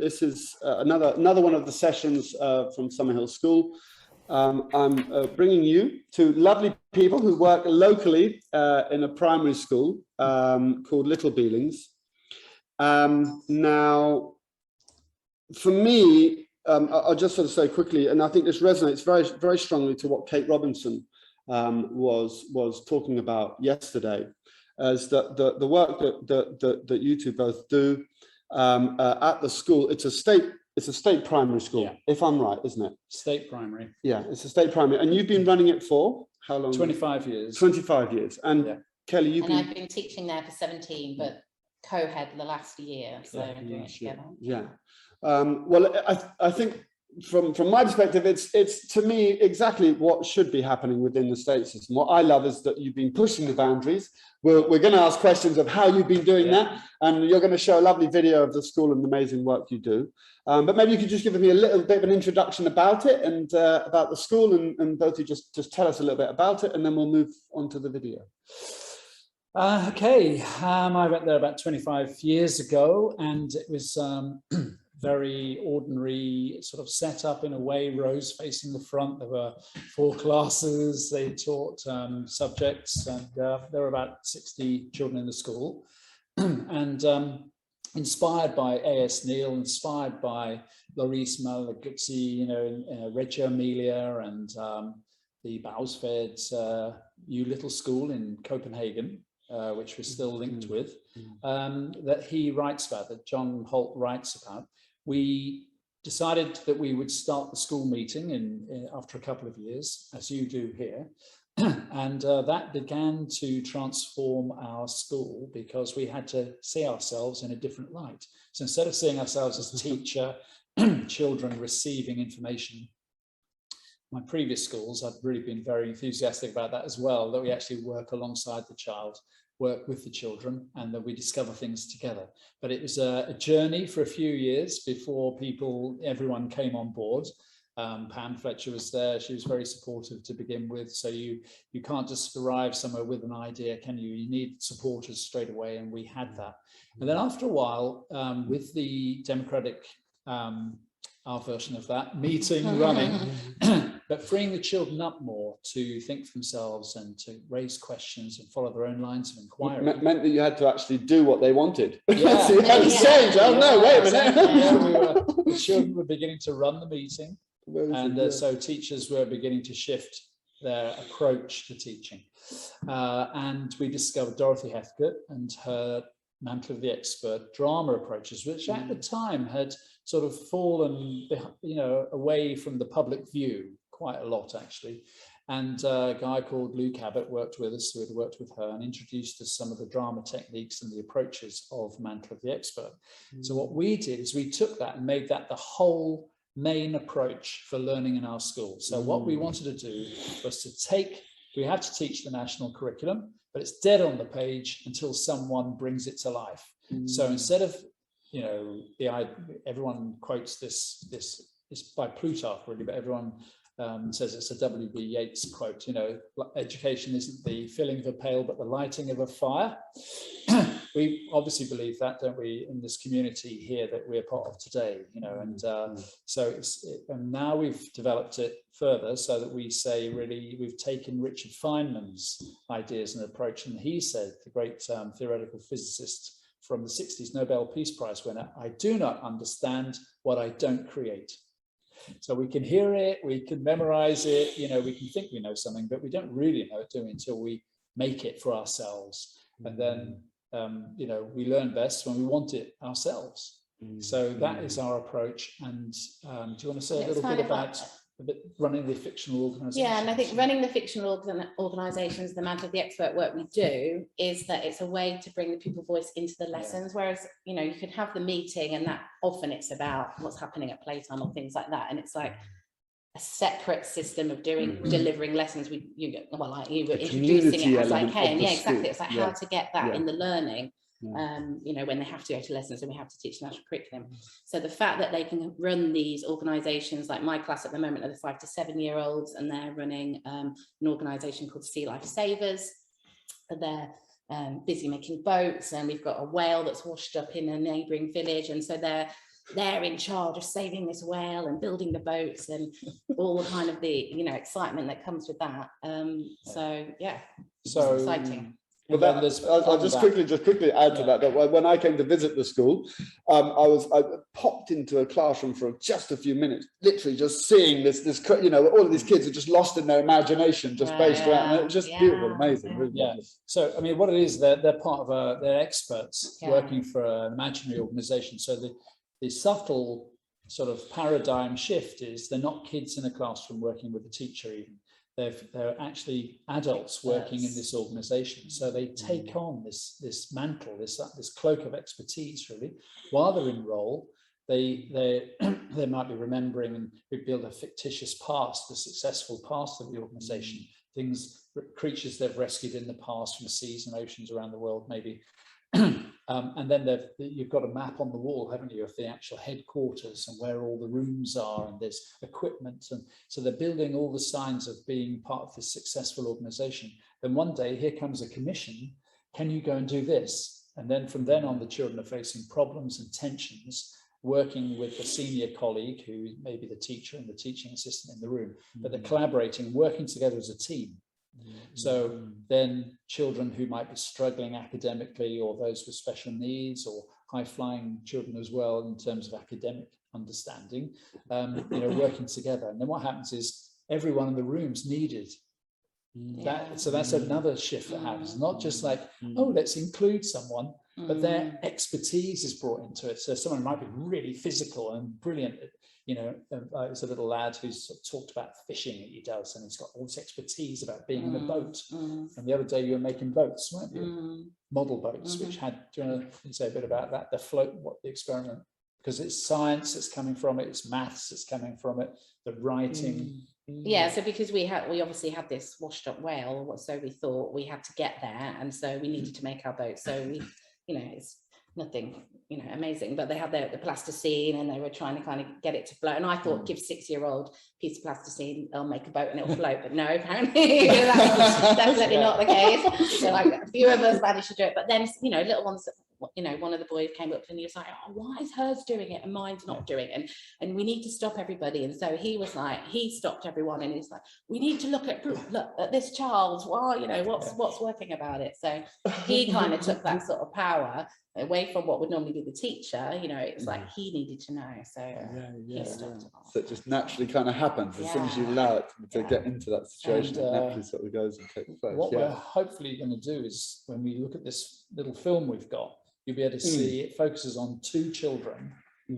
This is another one of the sessions from Summerhill School. I'm bringing you to lovely people who work locally in a primary school called Little Bealings. Now, for me, I'll just sort of say quickly, and I think this resonates very strongly to what Kate Robinson was talking about yesterday, as the work that you two both do at the school. It's a state primary school, yeah, if I'm right, isn't it? State primary. Yeah, it's a state primary, and you've been running it for how long? 25 years. 25 years, and yeah. Kelly, I've been teaching there for 17, but co-head the last year, so yeah, we're doing it together. Yeah. Well, I think from my perspective, it's to me exactly what should be happening within the state system. What I love is that you've been pushing the boundaries. We're going to ask questions of how you've been doing that, and you're going to show a lovely video of the school and the amazing work you do. But maybe you could just give me a little bit of an introduction about it and about the school, and both of you just tell us a little bit about it, and then we'll move on to the video. Okay, I went there about 25 years ago, and it was very ordinary sort of set up in a way, rows facing the front. There were 4 classes, they taught subjects, and there were about 60 children in the school. And inspired by AS Neill, inspired by Malaguzzi, you know, Reggio Emilia, and the Bagsværd New Lille Skole in Copenhagen, which we're still linked with, that he writes about, that John Holt writes about. We decided that we would start the school meeting after a couple of years, as you do here, and that began to transform our school, because we had to see ourselves in a different light. So instead of seeing ourselves as teacher, children receiving information, my previous schools, I've really been very enthusiastic about that as well, that we actually work alongside the child, work with the children, and that we discover things together. But it was a journey for a few years before everyone came on board. Pam Fletcher was there. She was very supportive to begin with. So you can't just arrive somewhere with an idea, can you? You need supporters straight away, and we had that. And then after a while, with the democratic, our version of that, meeting running, but freeing the children up more to think for themselves and to raise questions and follow their own lines of inquiry. It meant that you had to actually do what they wanted. Yeah. So you had to change. Oh no, wait a minute. The children were beginning to run the meeting, and so teachers were beginning to shift their approach to teaching. And we discovered Dorothy Heathcote and her Mantle of the Expert drama approaches, which at the time had sort of fallen, you know, away from the public view quite a lot, actually. And a guy called Luke Abbott worked with us, who had worked with her, and introduced us some of the drama techniques and the approaches of Mantle of the Expert. So what we did is we took that and made that the whole main approach for learning in our school. So what we wanted to do was we had to teach the national curriculum, but it's dead on the page until someone brings it to life. So instead of, you know, everyone quotes this by Plutarch really, but everyone says it's a W.B. Yeats quote, you know, education isn't the filling of a pail, but the lighting of a fire. We obviously believe that, don't we, in this community here that we're part of today, you know, and so and now we've developed it further so that we say, really, we've taken Richard Feynman's ideas and approach, and he said, the great theoretical physicist from the 60s, Nobel Peace Prize winner, I do not understand what I don't create. So we can hear it, we can memorize it, you know, we can think we know something, but we don't really know it, do we, until we make it for ourselves. And then, you know, we learn best when we want it ourselves. So that is our approach. And do you want to say a little bit about running the fictional organisation? Yeah, and I think running the fictional organisations, the Mantle of the Expert work we do, is that it's a way to bring the pupil voice into the lessons, whereas, you know, you could have the meeting and that often it's about what's happening at playtime or things like that, and it's like a separate system of delivering lessons. You were introducing it as I came. Yeah, exactly. It's like how to get that in the learning. You know, when they have to go to lessons and we have to teach the national curriculum. So the fact that they can run these organisations, like my class at the moment are the 5 to 7 year olds, and they're running an organisation called Sea Life Savers. They're busy making boats, and we've got a whale that's washed up in a neighbouring village, and so they're they're in charge of saving this whale and building the boats and all the kind of the excitement that comes with that. So yeah, so it's exciting. Well, I'll just quickly add to that when I came to visit the school, I popped into a classroom for just a few minutes, literally just seeing this all of these kids are just lost in their imagination, just based around, and it was just beautiful, amazing. Really lovely. So I mean, what it is, they're part of they're experts working for an imaginary organisation. So the subtle sort of paradigm shift is they're not kids in a classroom working with a teacher even. They're actually adults working in this organisation, so they take on this mantle, this cloak of expertise. Really, while they're in role, they might be remembering and rebuild a fictitious past, the successful past of the organisation, creatures they've rescued in the past from seas and oceans around the world, maybe. And then you've got a map on the wall, haven't you, of the actual headquarters and where all the rooms are, and there's equipment, and so they're building all the signs of being part of this successful organisation. Then one day, here comes a commission. Can you go and do this? And then from then on, the children are facing problems and tensions, working with a senior colleague who may be the teacher and the teaching assistant in the room, but they're collaborating, working together as a team. So then children who might be struggling academically, or those with special needs, or high-flying children as well in terms of academic understanding, working together. And then what happens is everyone in the room's needed. So that's another shift that happens. Not just like, let's include someone, but their expertise is brought into it. So someone might be really physical and brilliant. There's a little lad who's talked about fishing that he does, and he's got all this expertise about being in a boat. And the other day you were making boats, weren't you? Model boats, which had, do you want to say a bit about that? The float, what the experiment, because it's science that's coming from it, it's maths that's coming from it, the writing. Yeah, so because we obviously had this washed up whale, so we thought we had to get there, and so we needed to make our boat. So we, it's nothing, amazing, but they had the plasticine, and they were trying to kind of get it to float. And I thought, give 6-year-old piece of plasticine, they'll make a boat and it'll float. But no, apparently that's definitely not the case. So like a few of us managed to do it, but then little ones. One of the boys came up and he was like, oh, why is hers doing it and mine's not doing it? And we need to stop everybody. And so he was like, he stopped everyone, and he's like, we need to look at this child. Well, what's working about it? So he kind of took that sort of power away from what would normally be the teacher. It's like he needed to know. So he stopped it. So it just naturally kind of happens as soon as you allow it to get into that situation. And, it naturally sort of goes and takes place. What we're hopefully going to do is, when we look at this little film we've got, you'll be able to see it focuses on 2 children,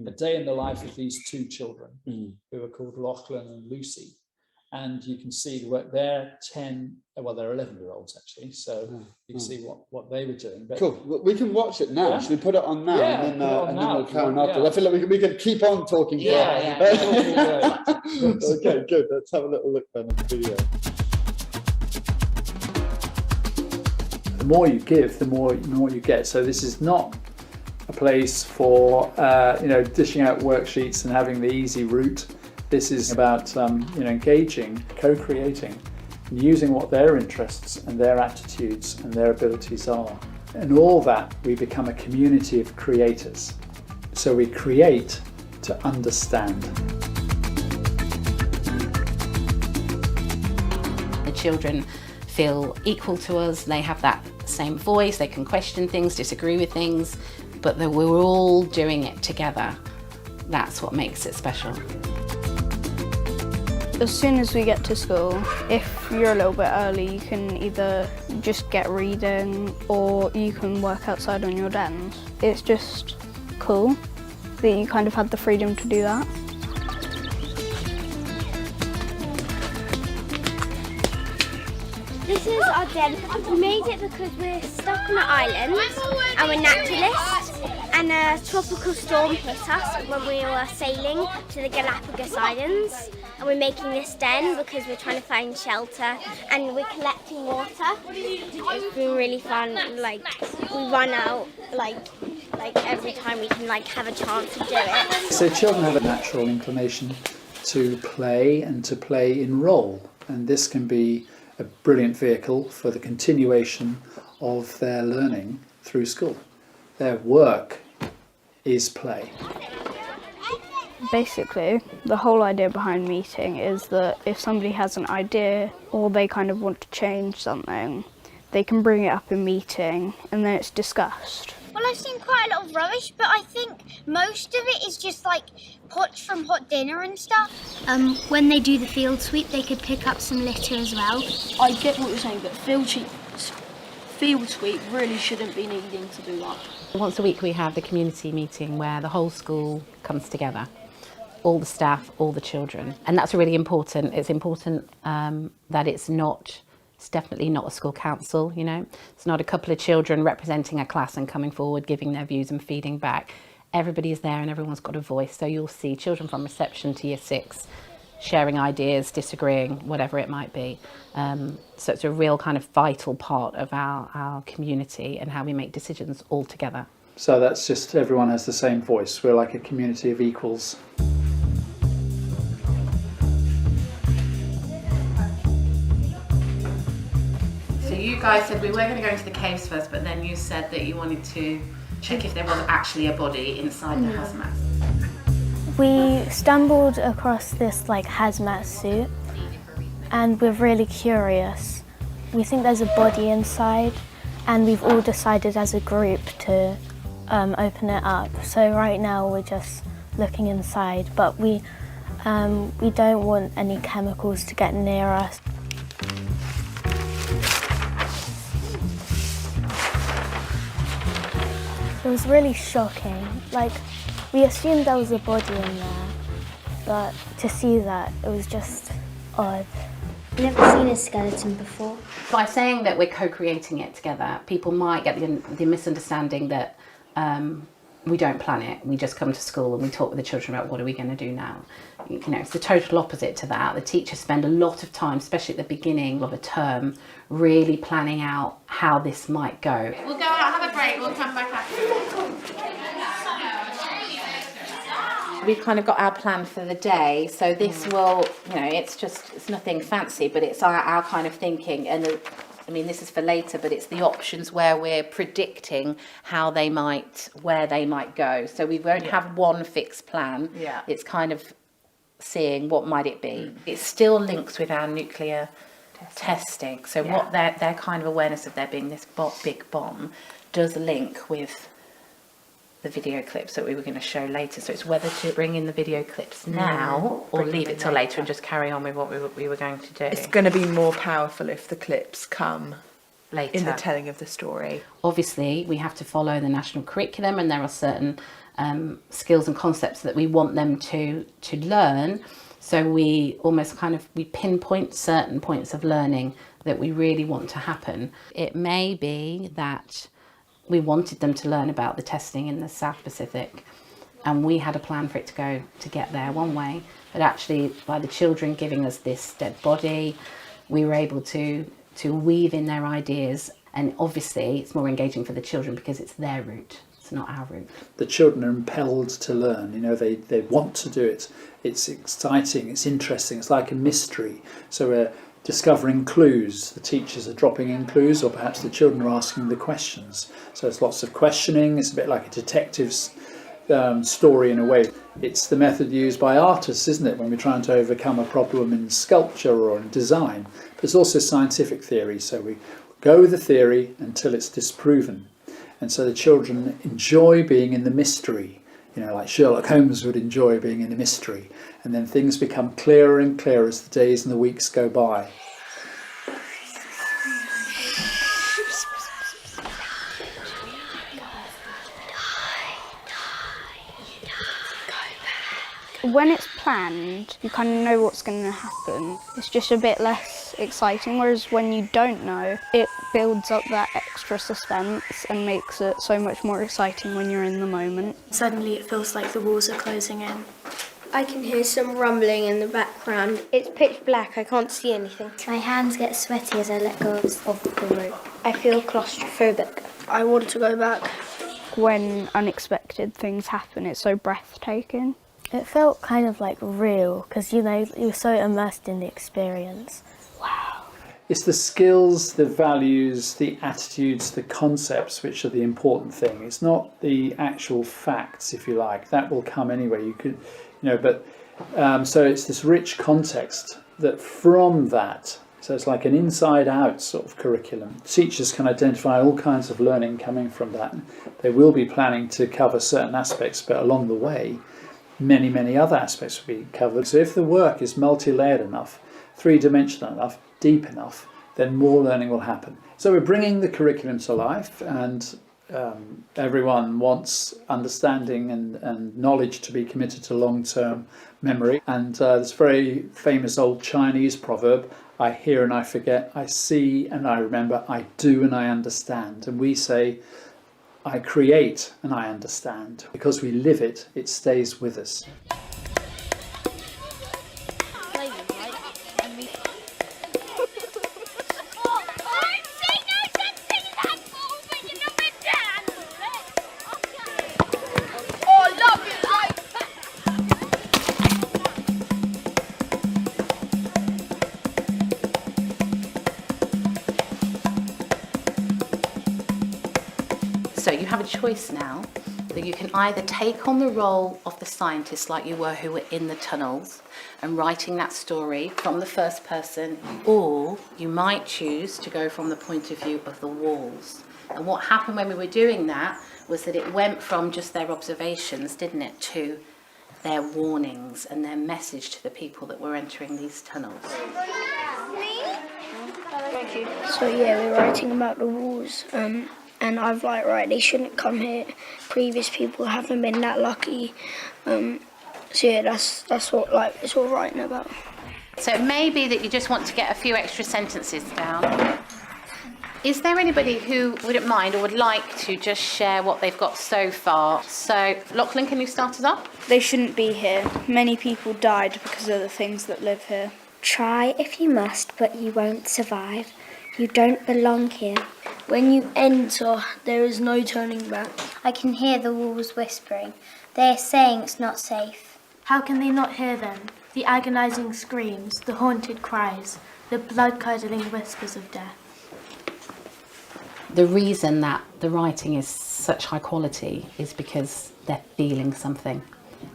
a day in the life of these 2 children who are called Lachlan and Lucy. And you can see they're 10, well, they're 11-year-olds actually. So you can see what they were doing. But cool. Well, we can watch it now. Yeah. Should we put it on now? Yeah, and then we'll carry on after. I feel like we can keep on talking. Yeah. Okay, good. Let's have a little look then at the video. The more you give, the more you get. So this is not a place for dishing out worksheets and having the easy route. This is about engaging, co-creating, and using what their interests and their attitudes and their abilities are. And all that, we become a community of creators. So we create to understand. The children feel equal to us. They have that same voice. They can question things, disagree with things, but that we're all doing it together. That's what makes it special. As soon as we get to school, if you're a little bit early, you can either just get reading or you can work outside on your dens. It's just cool that you kind of had the freedom to do that. This is our den. We made it because we're stuck on an island and we're naturalists, and a tropical storm hit us when we were sailing to the Galapagos Islands. And we're making this den because we're trying to find shelter, and we're collecting water. It's been really fun. Like, we run out like every time we can have a chance to do it. So children have a natural inclination to play and to play in role, and this can be a brilliant vehicle for the continuation of their learning through school. Their work is play. Basically, the whole idea behind meeting is that if somebody has an idea or they kind of want to change something, they can bring it up in meeting and then it's discussed. Well, I've seen quite a lot of rubbish, but I think most of it is just like pots from hot dinner and stuff. When they do the field sweep, they could pick up some litter as well. I get what you're saying, but field sweep really shouldn't be needing to do that. Once a week we have the community meeting where the whole school comes together, all the staff, all the children, and that's really important. It's important that it's definitely not a school council, you know. It's not a couple of children representing a class and coming forward, giving their views and feeding back. Everybody is there and everyone's got a voice. So you'll see children from reception to year 6 sharing ideas, disagreeing, whatever it might be. So it's a real kind of vital part of our community and how we make decisions all together. So that's just everyone has the same voice. We're like a community of equals. So you guys said we were going to go into the caves first, but then you said that you wanted to check if there was actually a body inside the hazmat. We stumbled across this like hazmat suit and we're really curious. We think there's a body inside and we've all decided as a group to open it up. So right now we're just looking inside, but we don't want any chemicals to get near us. It was really shocking. Like, we assumed there was a body in there, but to see that, it was just odd. I've never seen a skeleton before. By saying that we're co-creating it together, people might get the misunderstanding that we don't plan it. We just come to school and we talk with the children about what are we going to do now. You know, it's the total opposite to that. The teachers spend a lot of time, especially at the beginning of a term, really planning out how this might go. We'll go out, have a break, we'll come back after. We've kind of got our plan for the day, so this will, you know, it's nothing fancy, but it's our kind of thinking, and I mean, this is for later, but it's the options where we're predicting where they might go. So we won't have one fixed plan. Yeah. It's kind of seeing what might it be. It still links with our nuclear testing. So what their kind of awareness of there being this big bomb does link with the video clips that we were going to show later. So it's whether to bring in the video clips now or leave it till later and just carry on with what we were going to do. It's going to be more powerful if the clips come later in the telling of the story. Obviously, we have to follow the national curriculum, and there are certain skills and concepts that we want them to learn. So we almost we pinpoint certain points of learning that we really want to happen. It may be that we wanted them to learn about the testing in the South Pacific, and we had a plan for it to get there one way, but actually by the children giving us this dead body, we were able to weave in their ideas, and obviously it's more engaging for the children because it's their route, it's not our route. The children are impelled to learn, you know, they want to do it. It's exciting, it's interesting, it's like a mystery. So we're discovering clues. The teachers are dropping in clues, or perhaps the children are asking the questions. So it's lots of questioning. It's a bit like a detective's story in a way. It's the method used by artists, isn't it, when we're trying to overcome a problem in sculpture or in design. But it's also scientific theory. So we go with the theory until it's disproven. And so the children enjoy being in the mystery, you know, like Sherlock Holmes would enjoy being in a mystery. And then things become clearer and clearer as the days and the weeks go by. When it's planned, you kind of know what's going to happen. It's just a bit less exciting, whereas when you don't know, it builds up that extra suspense and makes it so much more exciting when you're in the moment. Suddenly it feels like the walls are closing in. I can hear some rumbling in the background. It's pitch black, I can't see anything. My hands get sweaty as I let go of the rope. I feel claustrophobic. I want to go back. When unexpected things happen, it's so breathtaking. It felt kind of like real, because, you know, you're so immersed in the experience. Wow. it's the skills, the values, the attitudes, the concepts which are the important thing. It's not the actual facts, if you like. That will come anyway. You could, but so it's this rich context that from that. So it's like an inside-out sort of curriculum. Teachers can identify all kinds of learning coming from that. They will be planning to cover certain aspects, but along the way, many, many other aspects will be covered. So if the work is multi-layered enough, three-dimensional enough, deep enough, then more learning will happen. So we're bringing the curriculum to life, and everyone wants understanding and knowledge to be committed to long-term memory. And there's a very famous old Chinese proverb, I hear and I forget, I see and I remember, I do and I understand. And we say, I create and I understand. Because we live it, it stays with us. So you have a choice now that you can either take on the role of the scientist like you were who were in the tunnels and writing that story from the first person, or you might choose to go from the point of view of the walls. And what happened when we were doing that was that it went from just their observations, didn't it, to their warnings and their message to the people that were entering these tunnels. Thank you. So yeah, we're writing about the walls. And I've right, they shouldn't come here. Previous people haven't been that lucky. So yeah, that's what it's all writing about. So it may be that you just want to get a few extra sentences down. Is there anybody who wouldn't mind or would like to just share what they've got so far? So, McLoughlin, can you start us off? They shouldn't be here. Many people died because of the things that live here. Try if you must, but you won't survive. You don't belong here. When you enter, there is no turning back. I can hear the walls whispering. They are saying it's not safe. How can they not hear them? The agonizing screams, the haunted cries, the blood-curdling whispers of death. The reason that the writing is such high quality is because they're feeling something.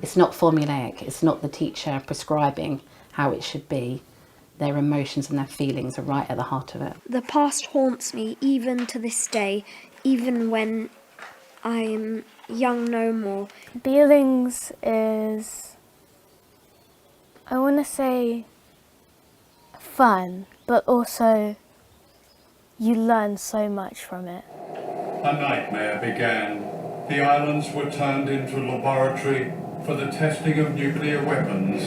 It's not formulaic. It's not the teacher prescribing how it should be. Their emotions and their feelings are right at the heart of it. The past haunts me even to this day, even when I'm young no more. Bealings is, I want to say, fun, but also you learn so much from it. A nightmare began. The islands were turned into a laboratory for the testing of nuclear weapons.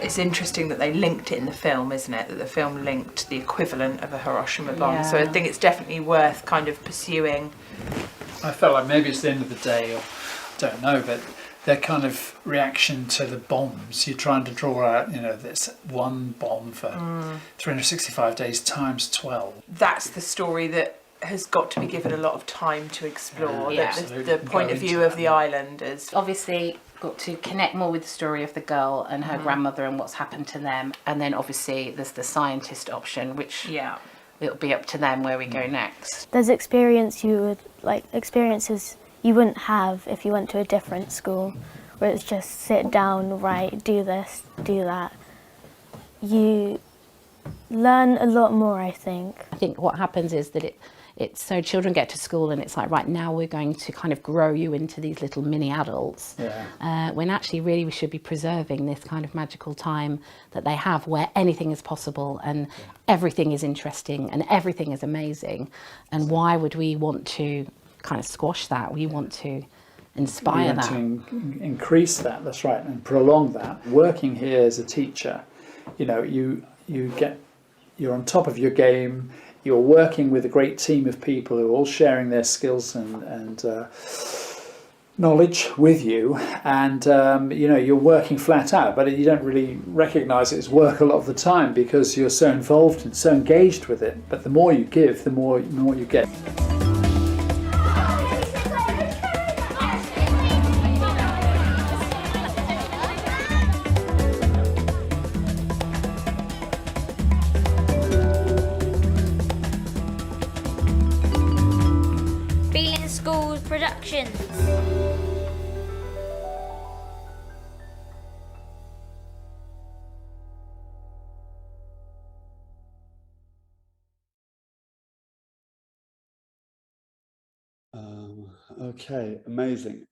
It's interesting that they linked it in the film, isn't it? That the film linked the equivalent of a Hiroshima bomb. Yeah. So I think it's definitely worth kind of pursuing. I felt like maybe it's the end of the day, or I don't know, but their kind of reaction to the bombs, you're trying to draw out, this one bomb for 365 days times 12. That's the story that has got to be given a lot of time to explore. Yeah. The point of view of the islanders. Obviously got to connect more with the story of the girl and her grandmother and what's happened to them. And then obviously there's the scientist option, which it'll be up to them where we go next. There's experiences you wouldn't have if you went to a different school, where it's just sit down, write, do this, do that. You learn a lot more, I think. I think what happens is that it's so children get to school and it's like, right, now we're going to kind of grow you into these little mini adults. Yeah. When actually really we should be preserving this kind of magical time that they have where anything is possible and everything is interesting and everything is amazing. And why would we want to kind of squash that? We want to inspire that. We want to increase that, that's right, and prolong that. Working here as a teacher, you're on top of your game. You're working with a great team of people who are all sharing their skills and knowledge with you, and you're working flat out, but you don't really recognise it as work a lot of the time because you're so involved and so engaged with it. But the more you give, the more you get. School Productions. Okay, amazing.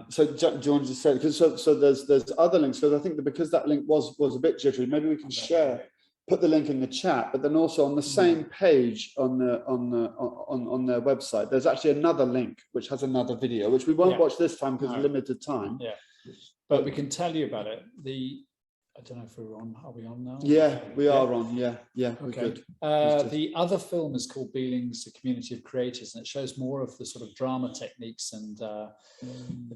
So do you want to just say, because so there's other links, so I think that because that link was a bit jittery, maybe we can put the link in the chat, but then also on the same page on their website, there's actually another link which has another video, which we won't watch this time because of limited time. Yeah, but we can tell you about it. I don't know if we're on. Are we on now? Yeah, we are on. Yeah, we're okay. good. The other film is called Bealings, The Community of Creators, and it shows more of the sort of drama techniques and the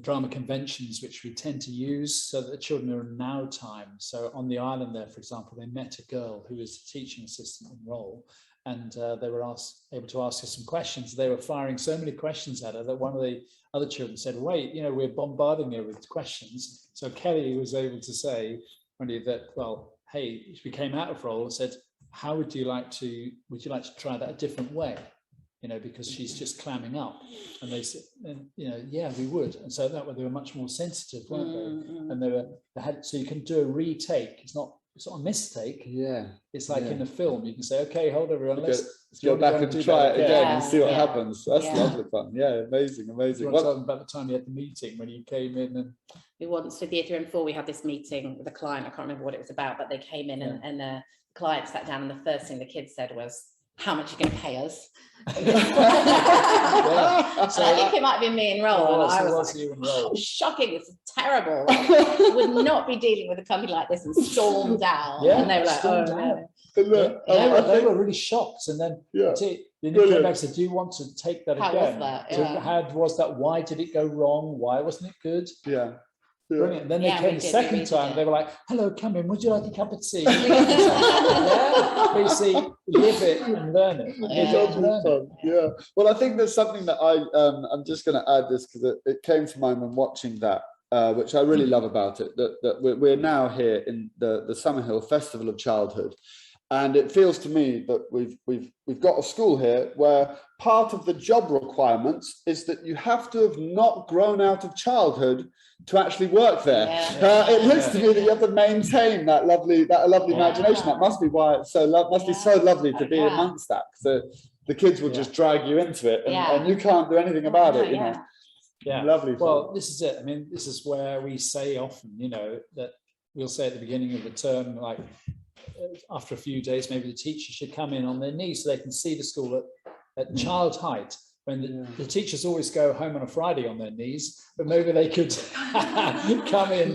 drama conventions which we tend to use so that the children are in now time. So on the island there, for example, they met a girl who was a teaching assistant in role, and they were able to ask her some questions. They were firing so many questions at her that one of the other children said, wait, we're bombarding her with questions. So Kelly was able to say, that, well, hey, we came out of role and said, how would you like to try that a different way? Because she's just clamming up. And they said, yeah, we would. And so that way they were much more sensitive, weren't they? And so you can do a retake. It's not a mistake. Yeah. It's like in a film, you can say, okay, hold everyone, let's go back and try it again and see what happens. That's lovely fun. Yeah, amazing. You want to tell them about the time you had the meeting when you came in and we once with Year 3 and 4, we had this meeting with a client. I can't remember what it was about, but they came in and the client sat down, and the first thing the kids said was, how much are you going to pay us? So I think it might have been me in role. And I was like, oh, shocking, this is terrible. I would not be dealing with a company like this, and stormed out. And they were like, oh no. They were really shocked. And then then you came back and said, do you want to take that again? How was that? Why did it go wrong? Why wasn't it good? Yeah. Brilliant. Then they came the second time. They were like, hello, come in. Would you like a cup of tea? You see, live it and learn it. Yeah. Well, I think there's something that I'm just going to add this because it came to mind when watching that, which I really love about it, that we're now here in the Summerhill Festival of Childhood. And it feels to me that we've got a school here where part of the job requirements is that you have to have not grown out of childhood to actually work there. It looks to me that you have to maintain that lovely imagination. That must be why it's must be so lovely to be amongst that. So the kids will just drag you into it, and you can't do anything about it. Yeah, lovely. Well, this is it. I mean, this is where we say often, that we'll say at the beginning of the term, like, after a few days, maybe the teacher should come in on their knees so they can see the school at child height. When the teachers always go home on a Friday on their knees, but maybe they could come in,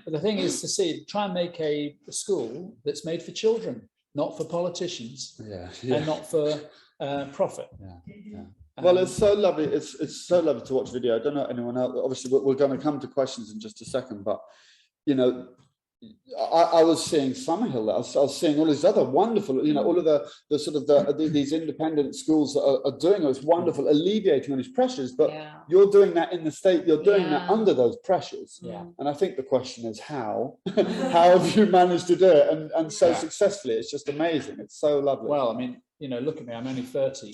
But the thing is to try and make a school that's made for children, not for politicians, and not for profit. Well, it's so lovely. It's so lovely to watch video. I don't know anyone else. Obviously, we're going to come to questions in just a second, but I was seeing Summerhill. I was seeing all these other wonderful, all of the sort of these independent schools that are doing it. It's wonderful, alleviating all these pressures. But you're doing that in the state. You're doing that under those pressures. And I think the question is how have you managed to do it and so successfully? It's just amazing. It's so lovely. Well, I mean, look at me. I'm only 30.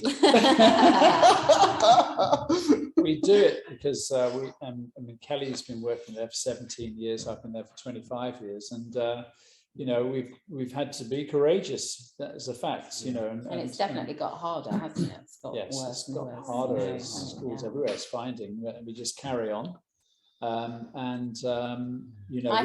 We do it because Kelly's been working there for 17 years. I've been there for 25 years, and we've had to be courageous. That is a fact, And it's definitely got harder, hasn't it? It's got worse. It's got harder as schools everywhere. It's finding that we just carry on. I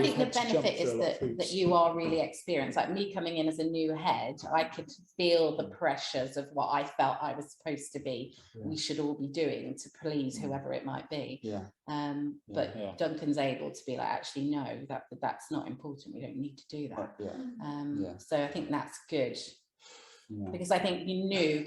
think the benefit is that you are really experienced. Like me coming in as a new head, I could feel the pressures of what I felt I was supposed to be. We should all be doing to please whoever it might be. But Duncan's able to be like, actually, no, that's not important. We don't need to do that. So I think that's good. Because I think new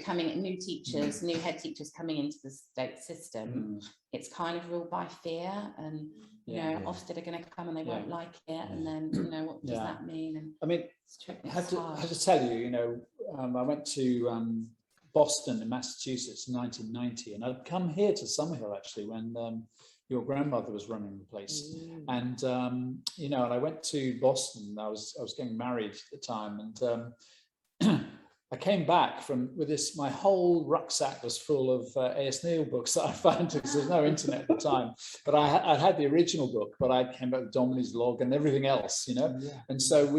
teachers, new head teachers coming into the state system, it's kind of ruled by fear, and Ofsted are going to come and they won't like it, and then what does that mean? And I mean, I have to tell you, I went to Boston in Massachusetts in 1990, and I'd come here to Summerhill actually when your grandmother was running the place, and and I went to Boston. I was getting married at the time, and I came back with this, my whole rucksack was full of AS Neill books that I found, because there's no internet at the time, but I had the original book, but I came back with Dominy's log and everything else, you know. And so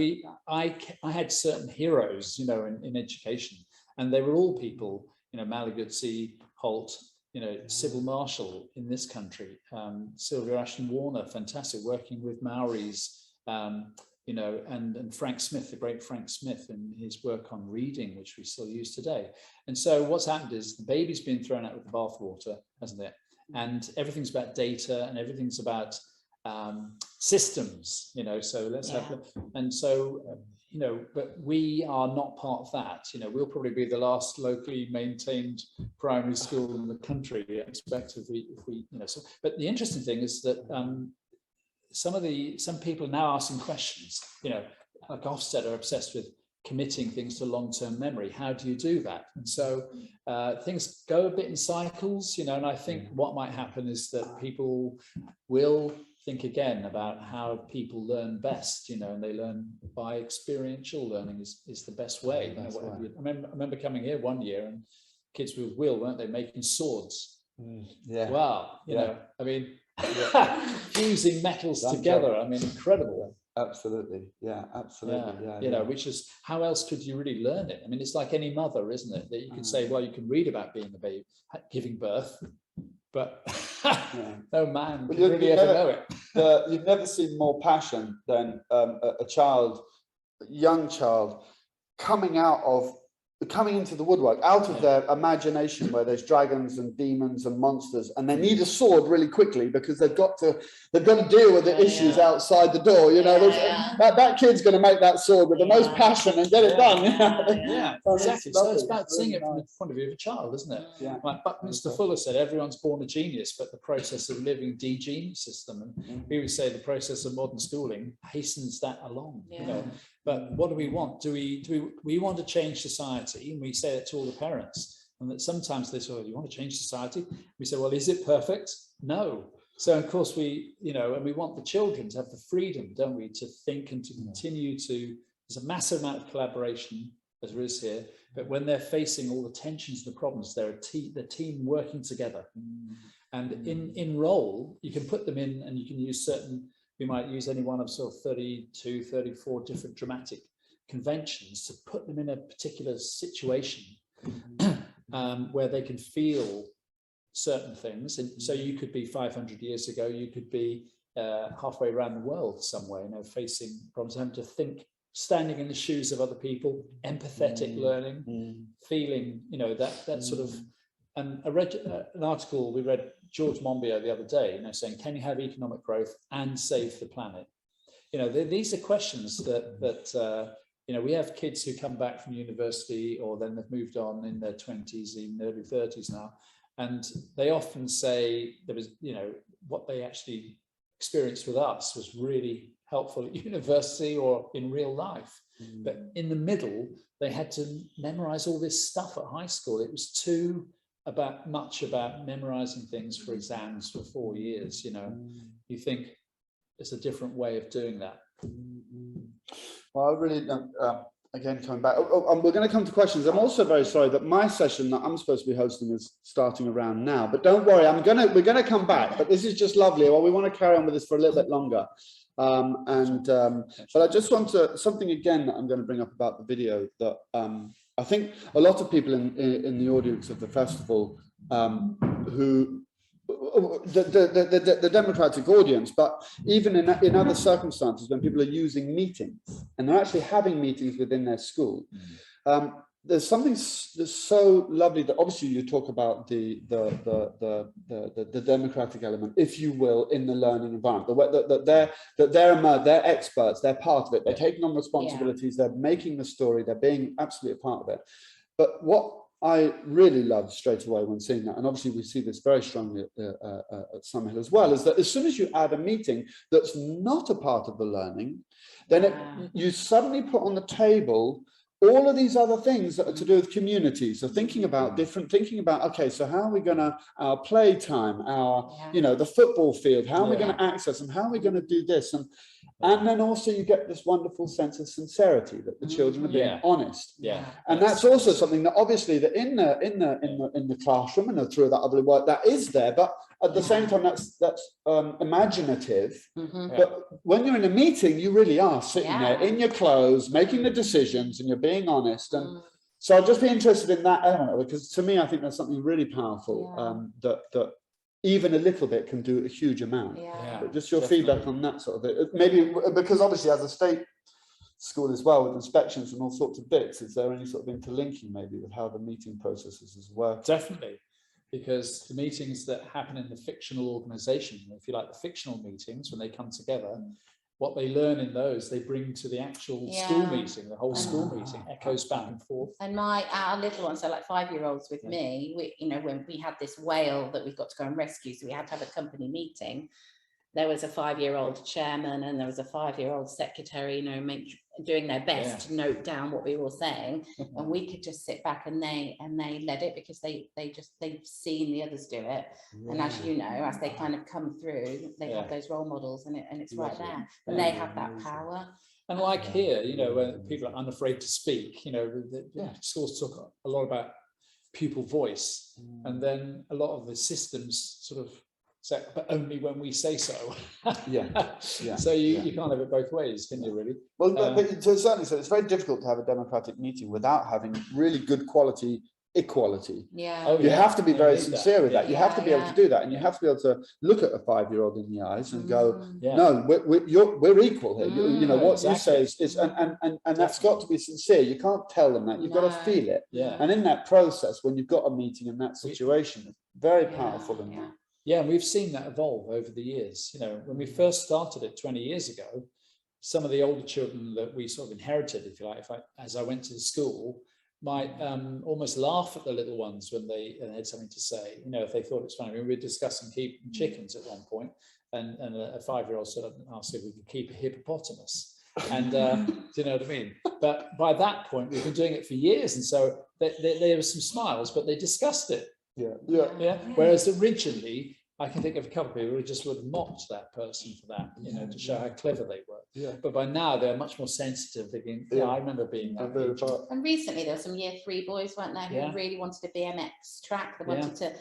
I had certain heroes, you know, in education, and they were all people, you know, Malaguzzi, Holt, you know, Civil Marshal in this country, Sylvia Ashton Warner, fantastic, working with Maoris, you know, and Frank Smith, the great Frank Smith, and his work on reading, which we still use today. And so what's happened is the baby's been thrown out with the bathwater, hasn't it? And everything's about data, and everything's about systems, you know, so let's have, and so, you know, but we are not part of that. You know, we'll probably be the last locally maintained primary school in the country, I expect, if we, you know, so, but the interesting thing is that some people are now asking questions, you know, like Ofsted are obsessed with committing things to long-term memory. How do you do that? And so things go a bit in cycles, you know, and I think what might happen is that people will think again about how people learn best, you know, and they learn by experiential learning is the best way. You know, I remember coming here one year and kids with Will, weren't they, making swords? Wow, you know, I mean, fusing metals together, I mean, incredible. Absolutely, absolutely. You know, which is, how else could you really learn it? I mean, it's like any mother, isn't it, that you can say, well, you can read about being a baby, giving birth, but no man can really ever know it. You've never seen more passion than a young child coming into the woodwork, out of their imagination where there's dragons and demons and monsters, and they need a sword really quickly because they've got to deal with the issues outside the door, you know. That kid's going to make that sword with the most passion and get it done. Exactly. So it's about seeing it from the point of view of a child, isn't it? Like Buckminster Fuller said, everyone's born a genius, but the process of living de-geniuses them, and we would say the process of modern schooling hastens that along, you know. But what do we want? Do we want to change society? And we say that to all the parents. And that sometimes they say, well, you want to change society? We say, well, is it perfect? No. So of course we, you know, and we want the children to have the freedom, don't we, to think and to continue to, there's a massive amount of collaboration as there is here, but when they're facing all the tensions and the problems, they're the team working together. And in role, you can put them in and you can use certain, we might use any one of sort of 32, 34 different dramatic conventions to put them in a particular situation where they can feel certain things. And so you could be 500 years ago, you could be halfway around the world somewhere, you know, facing problems, having to think, standing in the shoes of other people, empathetic learning, feeling, you know, that sort of. And I read an article, we read George Monbiot the other day, you know, saying, can you have economic growth and save the planet? You know, these are questions that you know, we have kids who come back from university, or then they've moved on in their 20s, even early 30s now, and they often say there was, you know, what they actually experienced with us was really helpful at university or in real life. But in the middle, they had to memorize all this stuff at high school. It was too much about memorizing things for exams for 4 years, you know. You think there's a different way of doing that. Well, I really again, coming back, we're going to come to questions. I'm also very sorry that my session that I'm supposed to be hosting is starting around now, but don't worry, we're going to come back. But this is just lovely. Well, we want to carry on with this for a little bit longer. But I just want something again that I'm going to bring up about the video that I think a lot of people in the audience of the festival who the democratic audience, but even in other circumstances when people are using meetings and they're actually having meetings within their school, there's something that's so lovely that obviously you talk about the democratic element, if you will, in the learning environment, that they're experts, they're part of it, they're taking on responsibilities, they're making the story, they're being absolutely a part of it. But what I really love straight away when seeing that, and obviously we see this very strongly at Summerhill as well, is that as soon as you add a meeting that's not a part of the learning, then you suddenly put on the table all of these other things that are to do with community. So thinking about okay, so how are we going to, our playtime, our, you know, the football field, how are we going to access them? How are we going to do this? And then also you get this wonderful sense of sincerity that the children are being honest. And that's also something that obviously that in the classroom and through that other work that is there, but at the same time that's imaginative. But when you're in a meeting, you really are sitting there in your clothes, making the decisions, and you're being honest. And so I'd just be interested in that element, because to me, I think there's something really powerful that even a little bit can do a huge amount. But just your feedback on that sort of it. Maybe because obviously as a state school as well, with inspections and all sorts of bits, is there any sort of interlinking maybe with how the meeting processes work? Definitely, because the meetings that happen in the fictional organisation, if you like, the fictional meetings, when they come together, what they learn in those, they bring to the actual school meeting, the whole school meeting, echoes back and forth. And our little ones, so like 5-year-olds with me, we, you know, when we had this whale that we've got to go and rescue, so we had to have a company meeting. There was a 5-year-old chairman and there was a 5-year-old secretary, you know, doing their best to note down what we were saying, and we could just sit back and they led it, because they've seen the others do it, and as you know, as they kind of come through, they have those role models, and it's right there, and they have that power. And like here, you know, when people are unafraid to speak, you know, the schools talk a lot about pupil voice, and then a lot of the systems sort of say, but only when we say so. So you can't have it both ways, can you, really? Well, but to a certain extent, it's very difficult to have a democratic meeting without having really good quality equality. You have to be very sincere with that. You have to be able to do that, and you have to be able to look at a 5-year-old in the eyes and go, no, we're equal here. You know, what you say is and that's got to be sincere. You can't tell them that. You've got to feel it. And in that process, when you've got a meeting in that situation, it's very powerful in that. Yeah, and we've seen that evolve over the years. You know, when we first started it 20 years ago, some of the older children that we sort of inherited, if you like, as I went to the school, might almost laugh at the little ones when they had something to say. You know, if they thought it was funny. I mean, we were discussing keeping chickens at one point, and a 5-year-old sort of asked if we could keep a hippopotamus. And do you know what I mean? But by that point, we've been doing it for years, and so there were some smiles, but they discussed it. Whereas originally, I can think of a couple of people who just would have mocked that person for that, you know, to show how clever they were. But by now, they're much more sensitive. Thinking, I remember being that age. And recently, there were some Year 3 boys, weren't there, who really wanted a BMX track. They wanted to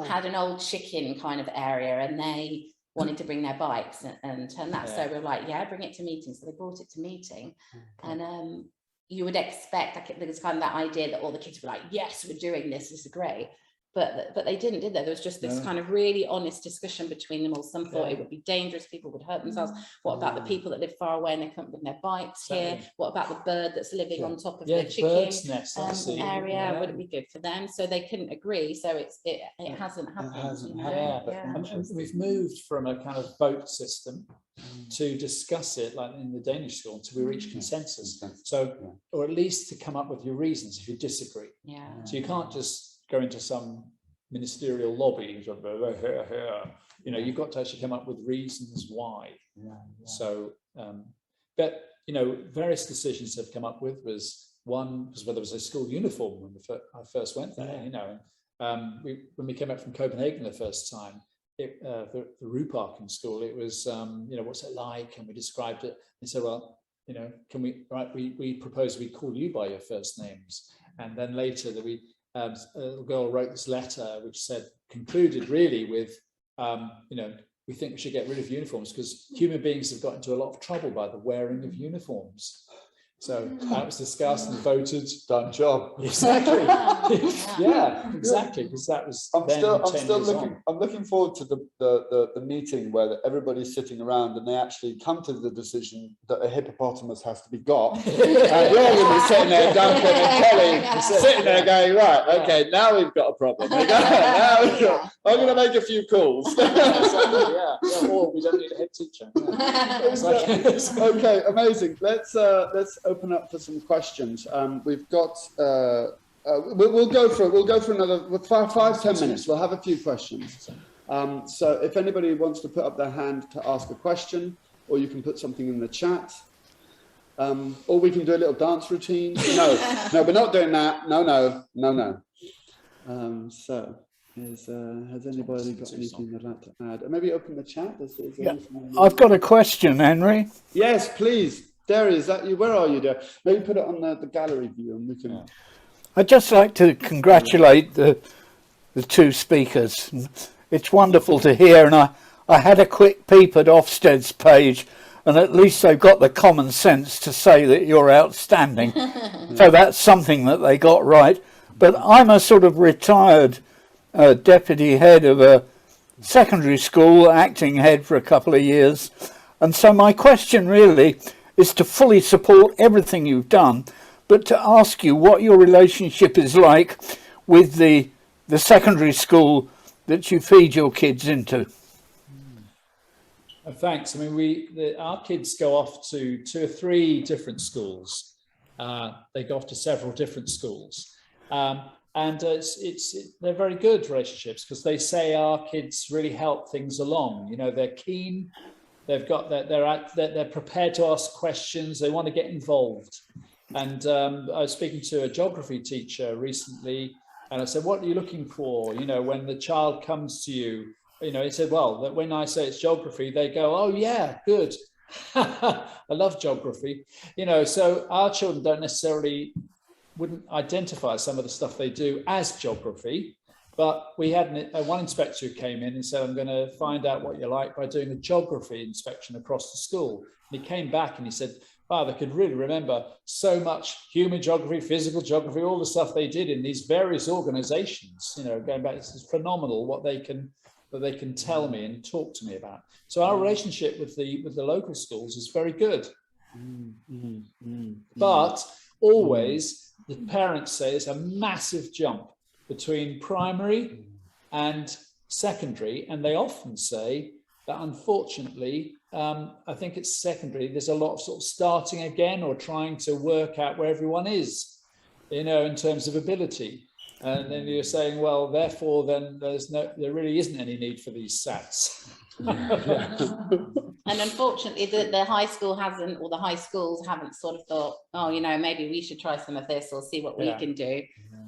had an old chicken kind of area, and they wanted to bring their bikes and turn that. So we were like, bring it to meeting. So they brought it to meeting, and you would expect, like, there was kind of that idea that all the kids were like, yes, we're doing this. This is great. But they didn't, did they? There was just this kind of really honest discussion between them all. Some thought it would be dangerous, people would hurt themselves. What about the people that live far away and they can't bring their bikes here? What about the bird that's living on top of the chicken area? Would it be good for them? So they couldn't agree. So it hasn't happened. And we've moved from a kind of boat system to discuss it, like in the Danish school, until we reach consensus. So, or at least to come up with your reasons if you disagree. So you can't just go into some ministerial lobby, you know, you've got to actually come up with reasons why. So, but, you know, various decisions have come up with one was whether it was a school uniform when I first went there, you know. When we came up from Copenhagen the first time, the Ruparken school, it was, you know, what's it like? And we described it. They said, well, you know, we propose we call you by your first names. And then later that a little girl wrote this letter which concluded really with, you know, we think we should get rid of uniforms because human beings have got into a lot of trouble by the wearing of uniforms. So that was discussed and voted. Done job. Exactly. Exactly. Because that was. I'm looking forward to the meeting where everybody's sitting around and they actually come to the decision that a hippopotamus has to be got. And you're going to be sitting there, Duncan and Kelly, sitting there going, right, okay, now we've got a problem. I'm going to make a few calls. Or we don't need a head teacher. Okay, amazing. Let's open up for some questions. We've got we'll go for another 5-10 minutes. We'll have a few questions. So if anybody wants to put up their hand to ask a question, or you can put something in the chat. Or we can do a little dance routine. No, no, we're not doing that. No. So, has anybody got anything they'd like to add? Maybe open the chat. I've got a question, Henry. Yes, please. Derry, is that you? Where are you, Derry? Maybe put it on the gallery view and we can... I'd just like to congratulate the two speakers. It's wonderful to hear, and I had a quick peep at Ofsted's page, and at least they've got the common sense to say that you're outstanding. So that's something that they got right. But I'm a sort of retired deputy head of a secondary school, acting head for a couple of years. And so my question really is to fully support everything you've done, but to ask you what your relationship is like with the secondary school that you feed your kids into. Thanks. I mean, our kids go off to 2 or 3 different schools. They go off to several different schools, and they're very good relationships because they say our kids really help things along. You know, they're keen. They've got that. They're prepared to ask questions. They want to get involved. And I was speaking to a geography teacher recently, and I said, "What are you looking for? You know, when the child comes to you." You know, he said, well, that when I say it's geography, they go, oh, yeah, good. I love geography. You know, so our children wouldn't identify some of the stuff they do as geography. But we had one inspector who came in and said, I'm going to find out what you like by doing a geography inspection across the school. And he came back and he said, wow, they could really remember so much human geography, physical geography, all the stuff they did in these various organizations. You know, going back, it's phenomenal what they can tell me and talk to me about. So our relationship with the local schools is very good. But always the parents say it's a massive jump between primary and secondary, and they often say that unfortunately, I think it's secondary, there's a lot of sort of starting again or trying to work out where everyone is, you know, in terms of ability. And then you're saying, well, therefore, then there really isn't any need for these SATs. And unfortunately, the high school hasn't, or the high schools haven't sort of thought, oh, you know, maybe we should try some of this or see what we can do.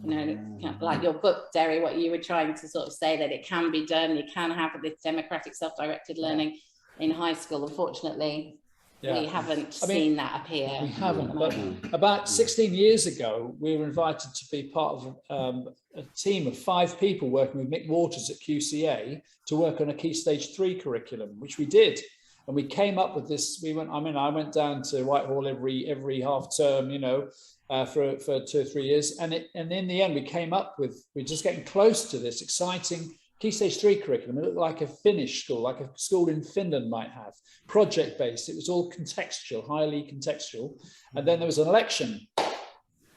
You know, like your book, Derry, what you were trying to sort of say, that it can be done, you can have this democratic self-directed learning in high school. Unfortunately, we haven't seen that appear. We haven't, but about 16 years ago, we were invited to be part of a team of 5 people working with Mick Waters at QCA to work on a Key Stage 3 curriculum, which we did. And we came up with this. I went down to Whitehall every half term, you know, for 2 or 3 years. And in the end, we're just getting close to this exciting Key Stage 3 curriculum. It looked like a Finnish school, like a school in Finland might have, project-based. It was all contextual, highly contextual. And then there was an election,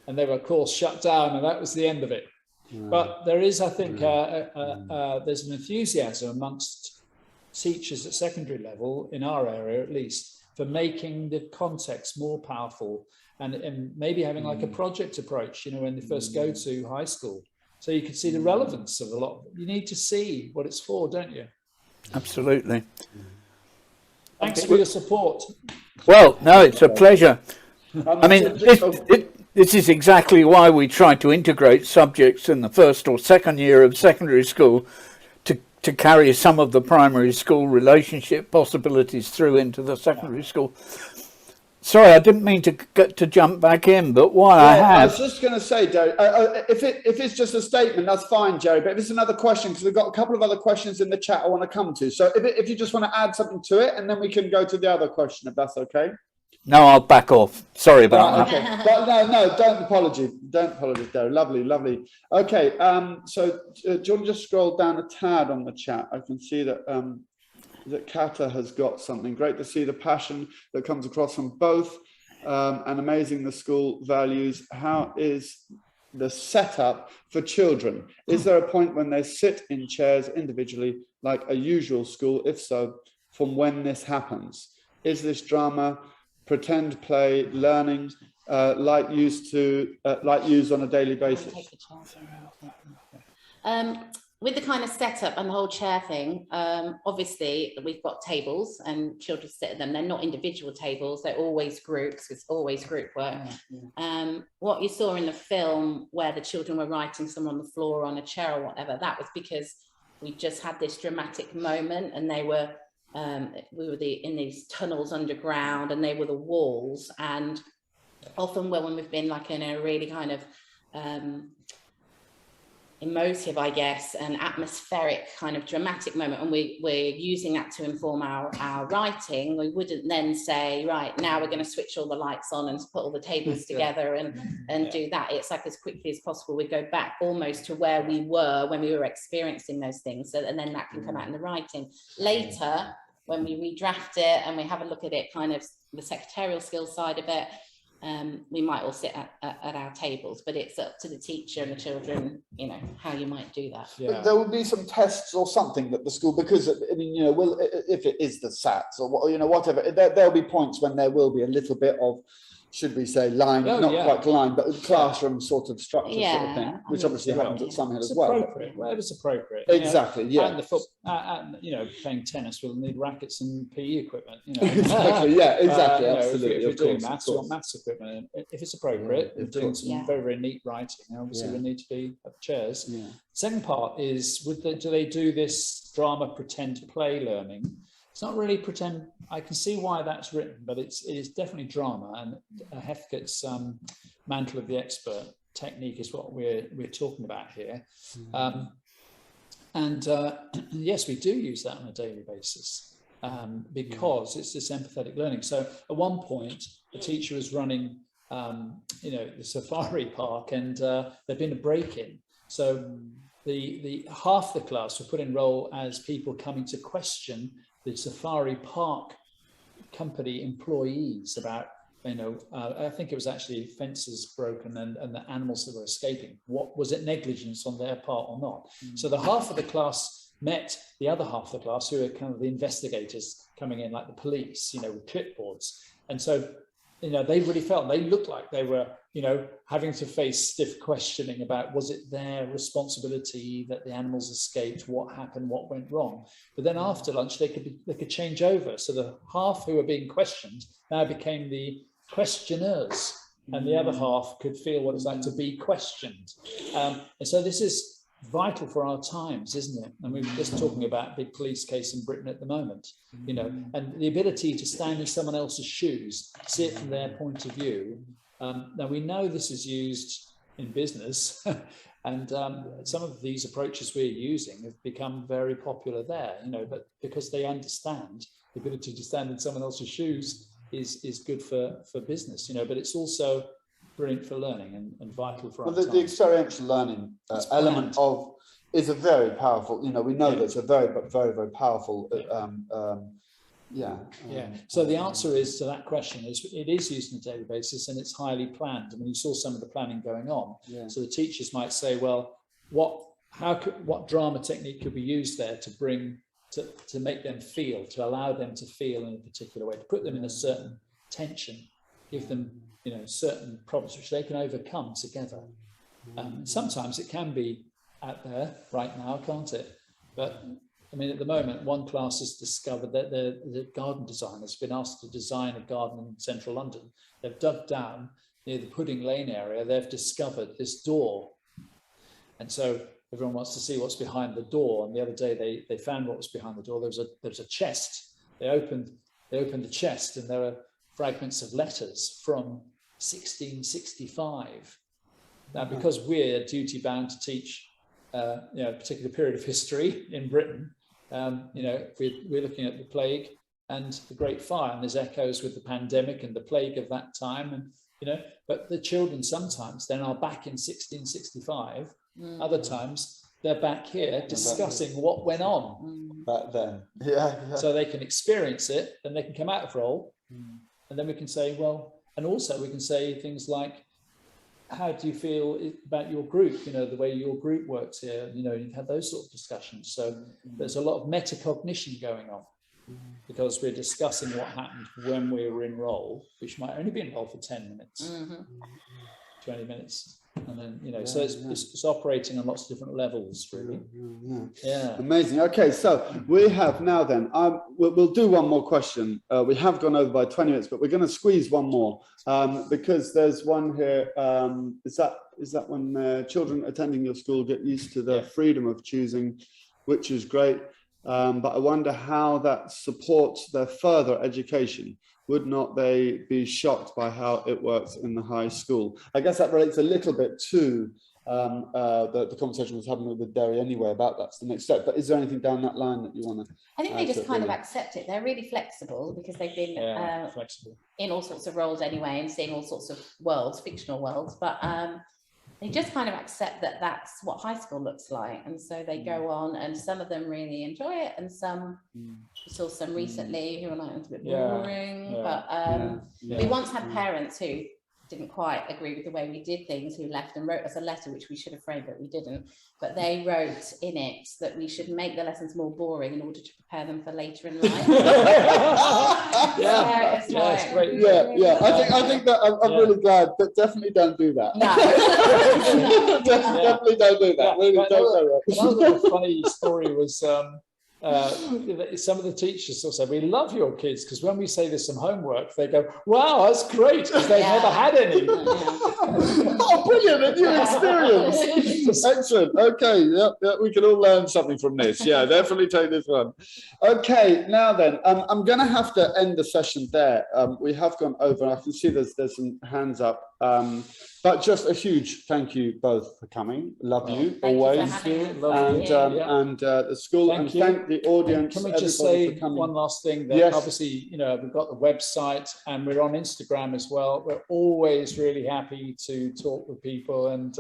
and they were, of course, shut down, and that was the end of it. But there is, I think, there's an enthusiasm amongst teachers at secondary level, in our area at least, for making the context more powerful and maybe having like a project approach, you know, when they first go to high school. So you can see the relevance of a lot. You need to see what it's for, don't you? Absolutely. Thanks for your support. Well, no, it's a pleasure. I mean, this is exactly why we try to integrate subjects in the first or second year of secondary school to carry some of the primary school relationship possibilities through into the secondary school. Sorry, I didn't mean to jump back in, but while I have... I was just going to say, Jerry, if it's just a statement, that's fine, Jerry, but if it's another question, because we've got a couple of other questions in the chat I want to come to. So if you just want to add something to it, and then we can go to the other question, if that's okay. No, I'll back off. Sorry about that. Okay. But no, don't apologize. Don't apologize, Derry. Lovely. Okay, so do you want to just scroll down a tad on the chat? I can see that that Kata has got something. Great to see the passion that comes across from both, and amazing the school values. How is the setup for children? Is there a point when they sit in chairs individually like a usual school? If so, from when this happens? Is this drama, pretend play, learning like used on a daily basis? with the kind of setup and the whole chair thing, obviously we've got tables and children sit at them. They're not individual tables, they're always groups, it's always group work. What you saw in the film where the children were writing some on the floor or on a chair or whatever, that was because we just had this dramatic moment, and they were, we were in these tunnels underground, and they were the walls. And often when we've been like in a really kind of emotive, I guess, and atmospheric kind of dramatic moment, and we're using that to inform our writing, we wouldn't then say, right, now we're going to switch all the lights on and put all the tables together and do that. It's like as quickly as possible we go back almost to where we were when we were experiencing those things, so, and then that can come out in the writing later when we redraft it and we have a look at it, kind of the secretarial skills side of it. We might all sit at our tables, but it's up to the teacher and the children, you know, how you might do that. But there will be some tests or something that the school, because I mean, you know, if it is the SATs or, you know, whatever, there'll be points when there will be a little bit of, should we say, line, not quite line, but classroom sort of structure sort of thing, which obviously happens at Summerhill as well. Whatever's appropriate. Exactly, you know, and the and, you know, playing tennis, we'll need rackets and PE equipment. You know. Exactly, yeah, exactly, you know, absolutely. If we're doing maths, we want maths equipment. If it's appropriate, we're doing some very, very neat writing. Obviously, we need to be at the chairs. Second part is, do they do this drama pretend play learning? It's not really pretend. I can see why that's written, but it is definitely drama. And Heathcote's mantle of the expert technique is what we're talking about here. Yes, we do use that on a daily basis because it's this empathetic learning. So at one point, the teacher was running, you know, the safari park, and there'd been a break-in. So the half the class were put in role as people coming to question the safari park company employees about, you know, I think it was actually fences broken and the animals that were escaping. What was it, negligence on their part or not? So the half of the class met the other half of the class, who are kind of the investigators coming in, like the police, you know, with clipboards. And so, you know, they really felt, they looked like they were, you know, having to face stiff questioning about, was it their responsibility that the animals escaped, what happened, what went wrong. But then after lunch, they could change over. So the half who were being questioned now became the questioners, and the other half could feel what it's like to be questioned. And so this is vital for our times, isn't it? And we're just talking about a big police case in Britain at the moment, you know, and the ability to stand in someone else's shoes, see it from their point of view. Now we know this is used in business, and some of these approaches we're using have become very popular there, you know, but because they understand the ability to stand in someone else's shoes is good for business, you know, but it's also brilliant for learning and vital for our the experiential learning element of is a very powerful, you know, we know that's a very powerful so the answer is to that question is it is used on a daily basis, and it's highly planned. I mean, you saw some of the planning going on. So the teachers might say, well, what drama technique could be used there to bring to make them feel, to allow them to feel in a particular way, to put them in a certain tension, give them, you know, certain problems which they can overcome together. Sometimes it can be out there right now, can't it? But I mean, at the moment, one class has discovered that the garden designers have been asked to design a garden in central London. They've dug down near the Pudding Lane area. They've discovered this door, and so everyone wants to see what's behind the door. And the other day, they found what was behind the door. There was a chest. They opened the chest, and there were fragments of letters from 1665. Now, because we're duty bound to teach, you know, a particular period of history in Britain, you know, we're looking at the plague and the Great Fire, and there's echoes with the pandemic and the plague of that time, and you know. But the children sometimes then are back in 1665. Other times they're back here discussing what went on back then. So they can experience it, and they can come out of role, and then we can say, well, and also we can say things like, how do you feel about your group? You know, the way your group works here. You know, you've had those sort of discussions. So there's a lot of metacognition going on because we're discussing what happened when we were in role, which might only be in role for 10 minutes. 20 minutes. And then, you know, so it's operating on lots of different levels, really. Yeah. Amazing. Okay, so we have now then, we'll do one more question. We have gone over by 20 minutes, but we're going to squeeze one more because there's one here. Is that when children attending your school get used to the freedom of choosing, which is great. But I wonder how that supports their further education. Would not they be shocked by how it works in the high school? I guess that relates a little bit to the conversation was having with Derry anyway about that's the next step. But is there anything down that line that you want to? I think they just kind of accept it. They're really flexible because they've been in all sorts of roles anyway and seeing all sorts of worlds, fictional worlds. But they just kind of accept that that's what high school looks like, and so they go on, and some of them really enjoy it, and some we saw some recently who were like, it's a bit boring. But we once had parents who didn't quite agree with the way we did things, who left and wrote us a letter, which we should have framed, but we didn't. But they wrote in it that we should make the lessons more boring in order to prepare them for later in life. It's great. I think that I'm really glad, but definitely don't do that. No. Definitely don't do that. Really don't do that. Another funny story was some of the teachers will say, we love your kids, because when we say there's some homework, they go, wow, that's great, because they've never had any. Oh, brilliant, a new experience. Excellent. Okay, we can all learn something from this. Yeah, definitely take this one. Okay, now then, I'm going to have to end the session there. We have gone over, I can see there's some hands up. But just a huge thank you both for coming. Love you always. And the school, and thank the audience. And can we just say one last thing? That obviously, you know, we've got the website and we're on Instagram as well. We're always really happy to talk with people and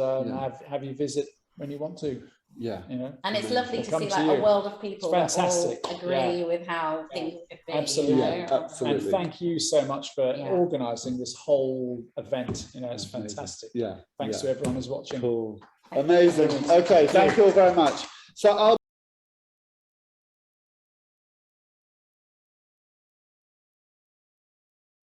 have you visit when you want to. Yeah, you know, and it's lovely to see like a world of people that all agree with how things could be. Absolutely, you know? Absolutely. And thank you so much for organising this whole event. You know, it's fantastic. Yeah, thanks to everyone who's watching. Cool, amazing. Okay, thank you all very much. So I'll